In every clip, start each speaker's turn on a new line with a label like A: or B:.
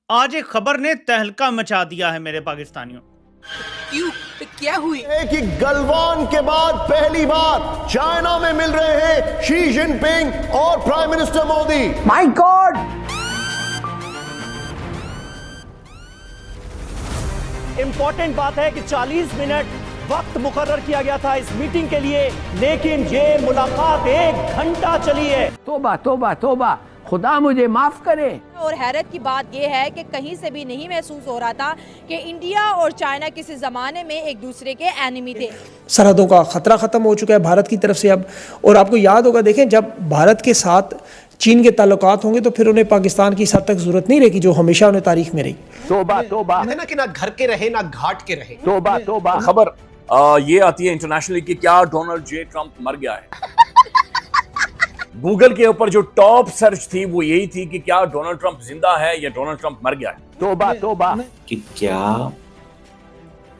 A: आज एक खबर ने तहलका मचा दिया है मेरे पाकिस्तानियों।
B: क्यों? तो क्या हुई?
C: कि गलवान के बाद पहली बार चाइना में मिल रहे हैं शी जिनपिंग और prime minister Modi.
B: My God!
D: Important बात है कि 40 मिनट वक्त मुकर्रर किया गया था इस मीटिंग के लिए, लेकिन ये मुलाकात 1 घंटा चली है।
B: तोबा तोबा तोबा, खुदा मुझे माफ करे।
E: और हैरत की बात यह है कि कहीं से भी नहीं महसूस हो रहा था कि इंडिया और चाइना किसी जमाने में एक दूसरे के एनिमी थे।
F: सरहदों का खतरा खत्म हो चुका है भारत की तरफ से अब। और आपको याद होगा, देखें, जब भारत के साथ चीन के ताल्लुकात होंगे तो फिर उन्हें पाकिस्तान की इस हद तक जरूरत नहीं रहेगी जो हमेशा उन्हें तारीख में रही।
D: तोबा तोबा,
G: ना कि ना घर के रहे ना घाट के रहे।
D: तोबा तोबा।
H: खबर ये आती है इंटरनेशनली कि क्या डोनाल्ड जे ट्रंप मर गया है। गूगल के ऊपर जो टॉप सर्च थी वो यही थी कि क्या डोनाल्ड ट्रंप जिंदा है या डोनाल्ड ट्रंप मर गया है।
D: तोबा तोबा,
I: कि क्या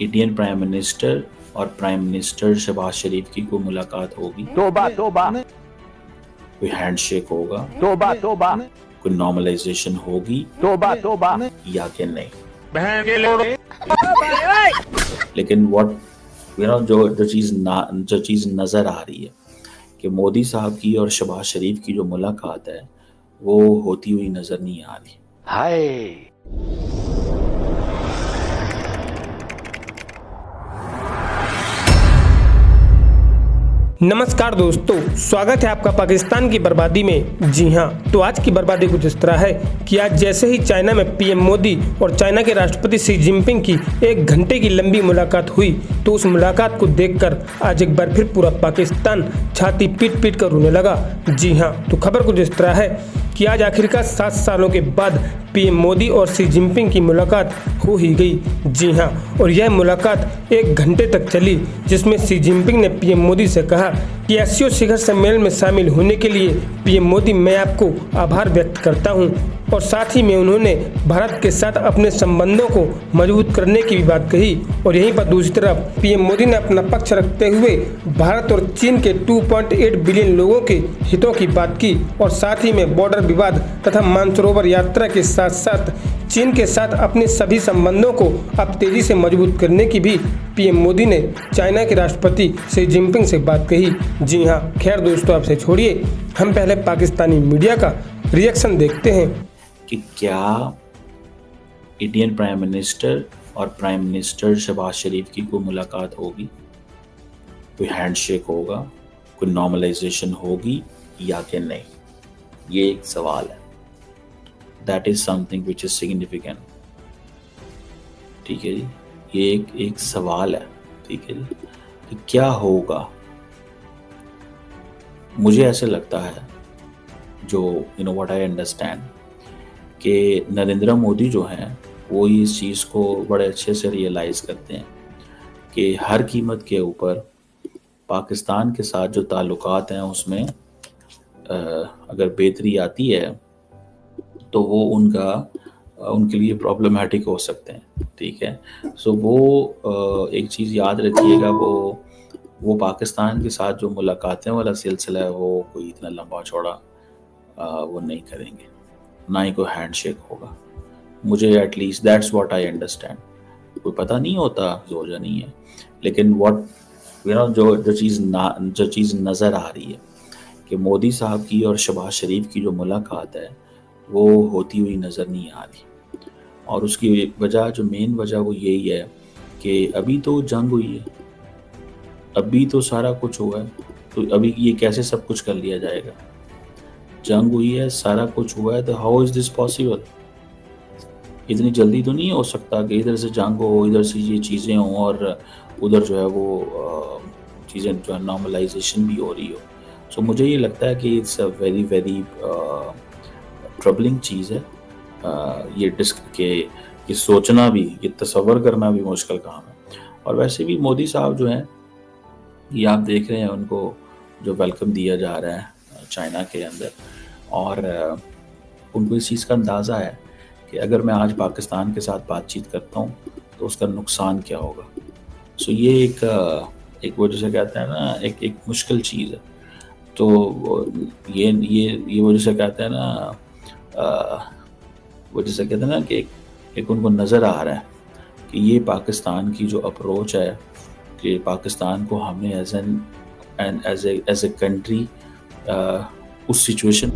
I: इंडियन प्राइम मिनिस्टर और प्राइम मिनिस्टर शहबाज शरीफ की कोई मुलाकात होगी।
D: तोबा तोबा,
I: कोई हैंडशेक होगा।
D: तोबा तोबा,
I: कोई नॉर्मलाइजेशन होगी
D: तोबा तोबा,
I: या कि नहीं। लेकिन व्हाट जो चीज नजर आ रही है कि मोदी साहब की और शहबाज शरीफ की जो मुलाकात है वो होती हुई नजर नहीं आ रही।
D: हाय।
F: नमस्कार दोस्तों, स्वागत है आपका पाकिस्तान की बर्बादी में। जी हाँ, तो आज की बर्बादी कुछ इस तरह है कि आज जैसे ही चाइना में पीएम मोदी और चाइना के राष्ट्रपति शी जिनपिंग की 1 घंटे की लंबी मुलाकात हुई तो उस मुलाकात को देखकर आज एक बार फिर पूरा पाकिस्तान छाती पीट पीट कर रोने लगा। जी हाँ, तो खबर कुछ इस तरह है कि आज आखिरकार 7 सालों के बाद पीएम मोदी और शी जिनपिंग की मुलाकात हो ही गई। जी हाँ, और यह मुलाकात 1 घंटे तक चली, जिसमें शी जिनपिंग ने पीएम मोदी से कहा कि एससीओ शिखर सम्मेलन में शामिल होने के लिए पीएम मोदी मैं आपको आभार व्यक्त करता हूं। और साथ ही में उन्होंने भारत के साथ अपने संबंधों को मजबूत करने की भी बात कही। और यहीं पर दूसरी तरफ पीएम मोदी ने अपना पक्ष रखते हुए भारत और चीन के 2.8 बिलियन लोगों के हितों की बात की और साथ ही में बॉर्डर विवाद तथा मानसरोवर यात्रा के साथ साथ चीन के साथ अपने सभी संबंधों को अब तेजी से मजबूत करने की भी पीएम मोदी ने चाइना के राष्ट्रपति शी जिनपिंग से बात कही। जी हाँ, खैर दोस्तों, आपसे छोड़िए, हम पहले पाकिस्तानी मीडिया का रिएक्शन देखते हैं
I: कि क्या इंडियन प्राइम मिनिस्टर और प्राइम मिनिस्टर शहबाज शरीफ की कोई मुलाकात होगी, कोई हैंडशेक होगा, कोई नॉर्मलाइजेशन होगी या कि नहीं। ये एक सवाल है। That is something which is significant. ठीक है जी, ये एक सवाल है। ठीक है जी, कि क्या होगा। मुझे ऐसे लगता है, जो व्हाट आई अंडरस्टैंड, कि नरेंद्र मोदी जो हैं वो इस चीज़ को बड़े अच्छे से रियलाइज़ करते हैं कि हर कीमत के ऊपर पाकिस्तान के साथ जो ताल्लुकात हैं उसमें अगर बेहतरी आती है तो वो उनके लिए प्रॉब्लमेटिक हो सकते हैं। ठीक है, सो वो एक चीज़ याद रखिएगा, वो पाकिस्तान के साथ जो मुलाकातें वाला सिलसिला है वो कोई इतना लंबा चौड़ा वो नहीं करेंगे, ना ही कोई हैंडशेक होगा। मुझे at least that's what I understand. कोई पता नहीं होता, जोजा नहीं है, लेकिन जो चीज़ नज़र आ रही है कि मोदी साहब की और शहबाज शरीफ की जो मुलाकात है वो होती हुई नज़र नहीं आ रही। और उसकी वजह, जो मेन वजह, वो यही है कि अभी तो जंग हुई है, अभी तो सारा कुछ हुआ है, तो अभी ये कैसे सब कुछ कर लिया जाएगा। जंग हुई है, सारा कुछ हुआ है, तो हाउ इज दिस पॉसिबल। इतनी जल्दी तो नहीं हो सकता कि इधर से जंग हो, इधर से ये चीज़ें हों और उधर जो है वो चीज़ें जो है नॉर्मलाइजेशन भी हो रही हो। सो मुझे ये लगता है कि it's a very very troubling चीज़ है। ये सोचना भी, ये तसव्वुर करना भी मुश्किल काम है। और वैसे भी मोदी साहब जो हैं, ये आप देख रहे हैं उनको जो वेलकम दिया जा रहा है चाइना के अंदर, और उनको इस चीज़ का अंदाज़ा है कि अगर मैं आज पाकिस्तान के साथ बातचीत करता हूँ तो उसका नुकसान क्या होगा। सो ये एक वो जैसे कहते हैं ना, एक मुश्किल चीज़ है। तो ये वो जैसे कहते हैं ना, वो जैसे कहते हैं ना कि एक उनको नज़र आ रहा है कि ये पाकिस्तान की जो अप्रोच है कि पाकिस्तान को हमने एज ए कंट्री उस सिचुएशन